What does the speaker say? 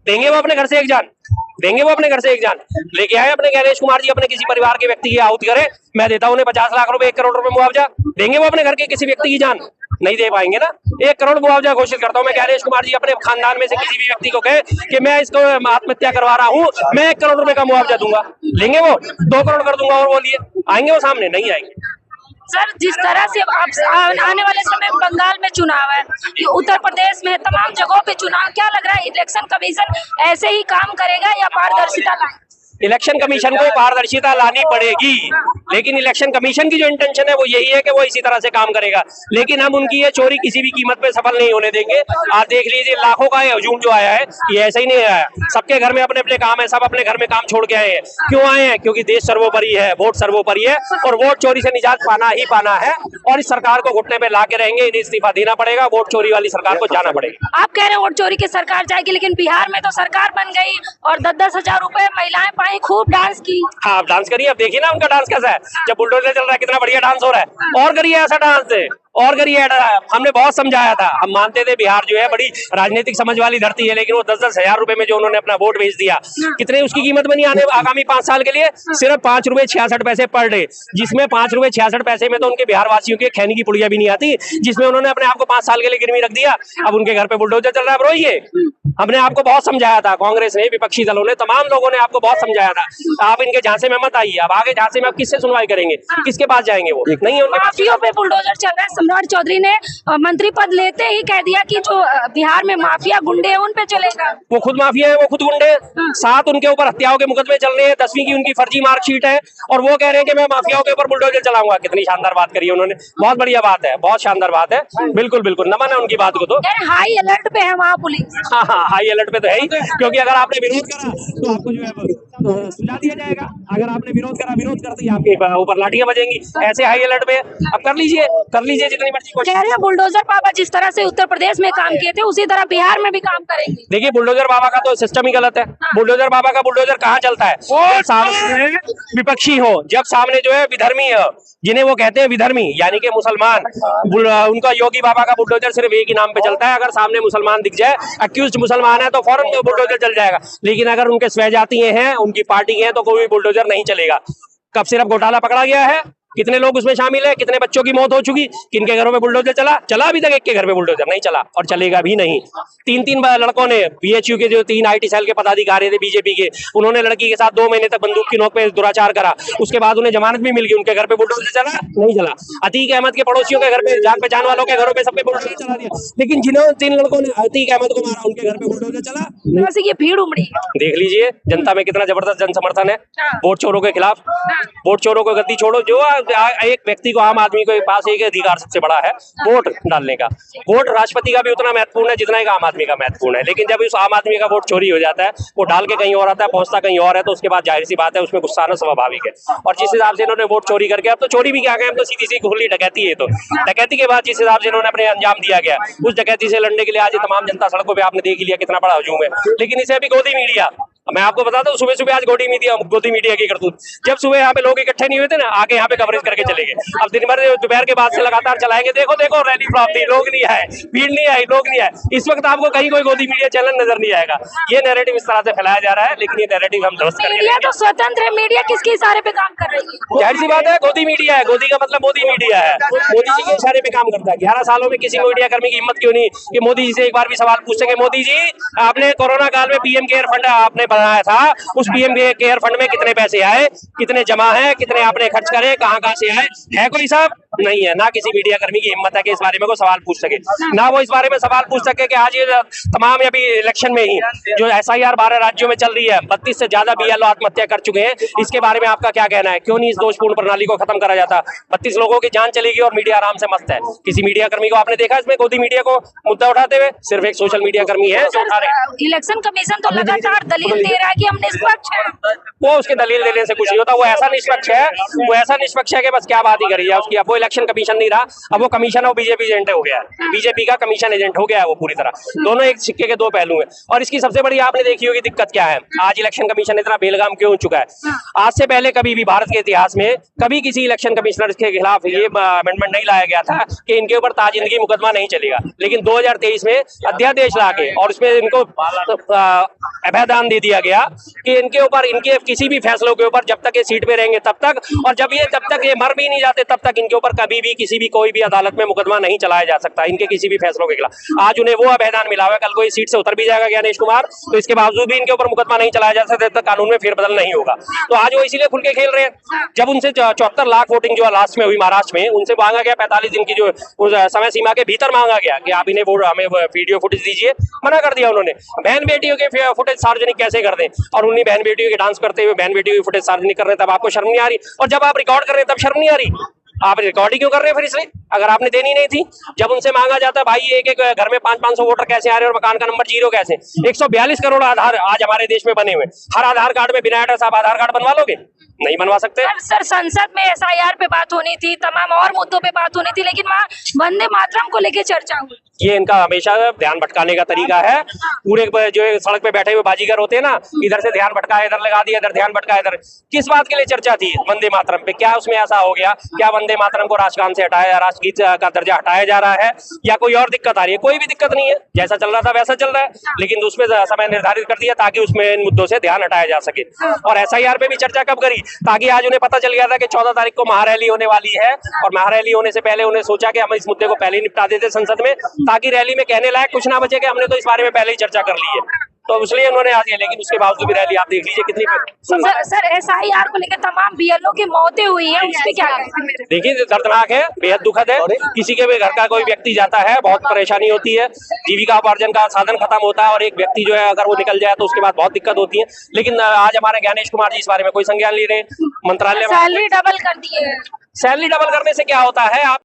देंगे वो अपने घर से एक जान, देंगे वो अपने घर से एक जान लेके आए अपने गणेश कुमार जी अपने किसी परिवार के व्यक्ति की आहुति करे, मैं देता हूं उन्हें 50 लाख रुपए 1 करोड़ रुपए मुआवजा, देंगे वो अपने घर के किसी व्यक्ति की जान? नहीं दे पाएंगे ना। 1 करोड़ मुआवजा घोषित करता हूं मैं, गणेश कुमार जी अपने खानदान में से किसी भी व्यक्ति को कहे कि मैं इसको आत्महत्या करवा रहा हूं, मैं 1 करोड़ रुपए का मुआवजा दूंगा, लेंगे वो? 2 करोड़ कर दूंगा और बोलिए आएंगे वो सामने? नहीं आएंगे। सर, जिस तरह से आप आने वाले समय में बंगाल में चुनाव है, उत्तर प्रदेश में तमाम जगहों पे चुनाव, क्या लग रहा है इलेक्शन कमीशन ऐसे ही काम करेगा या पारदर्शिता लाएगा? इलेक्शन कमीशन को पारदर्शिता लानी पड़ेगी, लेकिन इलेक्शन कमीशन की जो इंटेंशन है वो यही है कि वो इसी तरह से काम करेगा, लेकिन हम उनकी ये चोरी किसी भी कीमत पे सफल नहीं होने देंगे। आप देख लीजिए लाखों का ये हजूम जो आया है ये ऐसे ही नहीं आया, सबके घर में अपने अपने काम है, सब अपने घर में काम छोड़ के आए हैं। क्यों आए हैं? क्योंकि देश सर्वोपरि है, वोट सर्वोपरि है और वोट चोरी से निजात पाना ही पाना है और इस सरकार को घुटने पे ला के रहेंगे, इन्हें इस्तीफा देना पड़ेगा, वोट चोरी वाली सरकार को जाना पड़ेगा। आप कह रहे हैं वोट चोरी की सरकार जाएगी, लेकिन बिहार में तो सरकार बन गई और 10-10 हजार रुपए महिलाएं पाई, खूब डांस की। हाँ, आप डांस करिए, अब देखिए ना उनका डांस कैसा है, जब बुलडोजर चल रहा है कितना बढ़िया डांस हो रहा है, और करिए ऐसा डांस है और करिए। हमने बहुत समझाया था, हम मानते थे बिहार जो है बड़ी राजनीतिक समझ वाली धरती है, लेकिन वो 10-10 हजार रुपए में जो उन्होंने अपना वोट भेज दिया, कितने उसकी कीमत बनी आने आगामी 5 साल के लिए? सिर्फ 5 रुपए 66 पैसे पर डे, जिसमें 5 रुपए 66 पैसे में तो उनके बिहार वासियों की खैनी की पुड़िया भी नहीं आती, जिसमें उन्होंने अपने आप को 5 साल के लिए गिरवी रख दिया। अब उनके घर पे बुलडोजर चल रहा है, अब रोइए। हमने आपको बहुत समझाया था, कांग्रेस ने, विपक्षी दलों ने, तमाम लोगों ने आपको बहुत समझाया था, आप इनके झांसे में मत आइए। अब आगे झांसे में आप किससे सुनवाई करेंगे? किसके पास जाएंगे? वो नहीं है माफियों पे बुलडोजर चल रहा है। सम्राट चौधरी ने मंत्री पद लेते ही कह दिया कि जो बिहार में माफिया गुंडे हैं उन पे चलेगा। वो खुद माफिया है, वो खुद गुंडे हैं, 7 उनके ऊपर हत्याओं के मुकदमे चल रहे हैं, 10वीं की उनकी फर्जी मार्कशीट है और वो कह रहे हैं कि मैं माफियाओं के ऊपर बुलडोजर चलाऊंगा। कितनी शानदार बात करी उन्होंने, बहुत बढ़िया बात है, बहुत शानदार बात है, बिल्कुल बिल्कुल नमन है उनकी बात को। तो हाई अलर्ट पे है वहाँ पुलिस। हाँ हाँ, हाई अलर्ट पे तो है ही, क्योंकि अगर आपने विरोध करा तो आपको जो है सुझा दिया जाएगा, अगर आपने विरोध करा, विरोध करते ही आपके ऊपर लाठियां बजेंगी, ऐसे हाई अलर्ट पे। अब कर लीजिए जितनी मर्जी कोशिश। कह रहे हैं बुलडोजर बाबा जिस तरह से उत्तर प्रदेश में काम किए थे उसी तरह बिहार में भी काम करेंगे। देखिए बुलडोजर बाबा का तो सिस्टम ही गलत है। बुलडोजर बाबा का बुलडोजर कहाँ चलता है? जब सामने विपक्षी हो, जब सामने जो है विधर्मी हो, जिन्हें वो कहते हैं विधर्मी यानी कि मुसलमान, उनका योगी बाबा का बुलडोजर सिर्फ एक ही नाम पे चलता है, अगर सामने मुसलमान दिख जाए, अक्यूज्ड मुसलमान है तो फौरन बुलडोजर चल जाएगा, लेकिन अगर उनके स्वजातीय हैं, उनकी पार्टी है तो कोई बुलडोजर नहीं चलेगा। कब सिर्फ घोटाला पकड़ा गया है, कितने लोग उसमें शामिल है, कितने बच्चों की मौत हो चुकी, किनके घरों में बुलडोजर चला अभी तक एक के घर में बुलडोजर नहीं चला और चलेगा भी नहीं। 3 लड़कों ने बीएचयू के जो 3 IT सेल के पदाधिकारी थे बीजेपी के, उन्होंने लड़की के साथ 2 महीने तक बंदूक की नोक पे दुराचार करा, उसके बाद उन्हें जमानत भी मिल गई, उनके घर पे बुलडोजर चला नहीं चला। अतीक अहमद के पड़ोसियों के घर पे, जान पहचान वालों के घरों पे सब पे बुलडोजर चला दिया, लेकिन जिन्होंने 3 लड़कों ने अतीक अहमद को मारा उनके घर पे बुलडोजर चला वैसे ये भीड़ उमड़ी। देख लीजिए जनता में कितना जबरदस्त जन समर्थन है वोट चोरों के खिलाफ। वोट चोरों को गद्दी छोड़ो, जो एक व्यक्ति को, आम आदमी के पास एक अधिकार सबसे बड़ा है वोट डालने का। वोट राष्ट्रपति का भी उतना महत्वपूर्ण है जितना एक आम आदमी का महत्वपूर्ण है, लेकिन जब उस आम आदमी का वोट चोरी हो जाता है, वो डाल के कहीं और आता है, पहुंचता कहीं और है, तो उसके बाद जाहिर सी बात है उसमें गुस्सा आना स्वाभाविक है। और जिस हिसाब से इन्होंने वोट चोरी करके, अब तो चोरी भी क्या गए, हम तो सीधी सी खुली डकैती है। तो डकैती के बाद जिस हिसाब से इन्होंने अपने अंजाम दिया गया, उस डकैती से लड़ने के लिए आज तमाम जनता सड़कों पे आपने देख लिया कितना बड़ा हजूम है, लेकिन इसे अभी गोदी मीडिया, मैं आपको बताता हूँ, सुबह सुबह आज गोदी मीडिया की करतूत, जब सुबह यहाँ पे लोग इकट्ठे नहीं हुए थे ना, आगे यहाँ पे कवरेज करके चले गए। अब दिन भर दोपहर के बाद से लगातार चलाएंगे, देखो देखो रैली फ्लॉप, लोग नहीं आए, भीड़ नहीं आई, लोग नहीं आए। इस वक्त आपको कहीं कोई गोदी मीडिया चैनल नजर नहीं आएगा। ये नैरेटिव इस तरह से फैलाया जा रहा है, लेकिन ये नैरेटिव हम ध्वस्त करेंगे। मीडिया तो स्वतंत्र है, मीडिया किसके इशारे पे काम कर रही है? जाहिर सी बात है गोदी मीडिया है, गोदी का मतलब मोदी मीडिया है, मोदी जी के इशारे पे काम करता है। 11 सालों में किसी मीडिया कर्मी की हिम्मत क्यों नहीं कि मोदी जी से एक बार भी सवाल पूछ सके, मोदी जी आपने कोरोना काल में पीएम केयर फंड आपने बनाया था, उस पीएम केयर फंड में कितने पैसे आए, कितने जमा है, कितने आपने खर्च करे, कहां से आए, है कोई साहब? नहीं है। ना किसी मीडिया कर्मी की हिम्मत है कि इस बारे में कोई सवाल पूछ सके, ना वो इस बारे में सवाल पूछ सके कि आज ये तमाम अभी इलेक्शन में ही जो SIR 12 राज्यों में चल रही है, 32 से ज्यादा BLO आत्महत्या कर चुके हैं, इसके बारे में आपका क्या कहना है? क्यों नहीं इस दोषपूर्ण प्रणाली को खत्म करा जाता? 32 लोगों की जान चलेगी और मीडिया आराम से मस्त है। किसी मीडिया कर्मी को आपने देखा इसमें गोदी मीडिया को मुद्दा उठाते हुए? सिर्फ एक सोशल मीडिया कर्मी है जो उठा रहे। इलेक्शन कमीशन तो लगातार दलील दलील दे रहा है कि हम निष्पक्ष हैं। वो उसके दलील देने से कुछ नहीं होता। वो ऐसा निष्पक्ष है कि बस क्या बात ही करी जाए उसकी। अब वो इलेक्शन कमीशन नहीं रहा, अब वो कमीशन और बीजेपी एजेंट हो गया है, बीजेपी का कमीशन एजेंट हो गया है वो पूरी तरह। दोनों एक सिक्के के दो पहलू हैं। और इसकी सबसे बड़ी आपने देखी होगी दिक्कत क्या है, आज इलेक्शन कमीशन इतना बेलगाम क्यों हो चुका है। आज से पहले कभी भी भारत के इतिहास में कभी किसी इलेक्शन कमिश्नर के खिलाफ ये अमेंडमेंट नहीं लाया गया था कि इनके ऊपर ताजिंदगी मुकदमा नहीं चलेगा। लेकिन 2023 में अध्यादेश लाके और उसमें इनको अभयदान दे दिया गया कि इनके ऊपर, इनके किसी भी फैसलों के ऊपर जब तक ये सीट पे रहेंगे तब तक, और जब तक ये मर भी नहीं जाते तब तक इनके ऊपर कभी भी किसी भी कोई भी अदालत में मुकदमा नहीं चलाया जा सकता इनके किसी भी फैसलों के खिलाफ। आज उन्हें वो अभयदान मिला हुआ है, कल को इस सीट से उतर भी जाएगा ज्ञानेश कुमार तो इसके बावजूद भी इनके ऊपर मुकदमा नहीं चलाया जा सकता, तक कानून में फेरबदल नहीं होगा। तो आज वो इसीलिए खुल के खेल रहे हैं। जब उनसे 74 लाख वोटिंग जो लास्ट में हुई महाराष्ट्र में, उनसे मांगा गया 45 दिन की जो समय सीमा के भीतर मांगा गया कि आप इन्हें हमें वीडियो फुटेज दीजिए, मना कर दिया उन्होंने। बहन बेटियों के फुटेज सार्वजनिक कैसे कर दें, और उन्हीं बहन बेटियों के डांस करते हुए बहन बेटियों की फुटेज सार्वजनिक कर रहे हैं, तब आपको शर्म नहीं आ रही। और जब आप रिकॉर्ड कर रहे हैं तब शर्म नहीं आ रही। आप रिकॉर्डिंग क्यों कर रहे हैं फिर इसलिए, अगर आपने देनी नहीं थी। जब उनसे मांगा जाता है भाई एक एक घर में 500 वोटर कैसे आ रहे हैं और मकान का नंबर 0 कैसे, 142 करोड़ आधार आज हमारे देश में बने हुए, हर आधार कार्ड में बिना एड्रेस आप आधार कार्ड बनवा लोगे? नहीं बनवा सकते। सर संसद में SIR पे बात होनी थी, तमाम और मुद्दों पे बात होनी थी, लेकिन वहाँ वंदे मातरम को लेके चर्चा हुई। ये इनका हमेशा ध्यान भटकाने का तरीका है। पूरे जो सड़क पे बैठे हुए बाजीगर होते हैं ना, इधर से ध्यान भटकाया इधर लगा दिया, इधर ध्यान भटकाया इधर। किस बात के लिए चर्चा थी वंदे मातरम पे? क्या उसमें ऐसा हो गया, क्या वंदे मातरम को राष्ट्रगान से हटाया, राष्ट्रगीत का दर्जा हटाया जा रहा है, या कोई और दिक्कत आ रही है? कोई भी दिक्कत नहीं है, जैसा चल रहा था वैसा चल रहा है, लेकिन उसमें समय निर्धारित कर दिया ताकि उसमें इन मुद्दों से ध्यान हटाया जा सके। और SIR पे भी चर्चा कब करी? ताकि आज उन्हें पता चल गया था कि 14 तारीख को महारैली होने वाली है, और महारैली होने से पहले उन्हें सोचा कि हम इस मुद्दे को पहले ही निपटा देते संसद में, ताकि रैली में कहने लायक कुछ ना बचे कि हमने तो इस बारे में पहले ही चर्चा कर ली है। तो इसलिए उन्होंने आज, लेकिन उसके बावजूद भी रैली आप देख लीजिए कितनी। सर SIR को लेकर तमाम BLO की मौतें हुई है, उस पे क्या कहेंगे? देखिए दर्दनाक है, बेहद दुखद है। किसी के भी घर का कोई व्यक्ति जाता है, बहुत परेशानी होती है, जीविका उपार्जन का साधन खत्म होता है, और एक व्यक्ति जो है अगर वो निकल जाए तो उसके बाद बहुत दिक्कत होती है। लेकिन आज हमारे ज्ञानेश कुमार जी इस बारे में कोई संज्ञान ले रहे हैं। मंत्रालय सैलरी डबल कर दी है। सैलरी डबल करने से क्या होता है? आप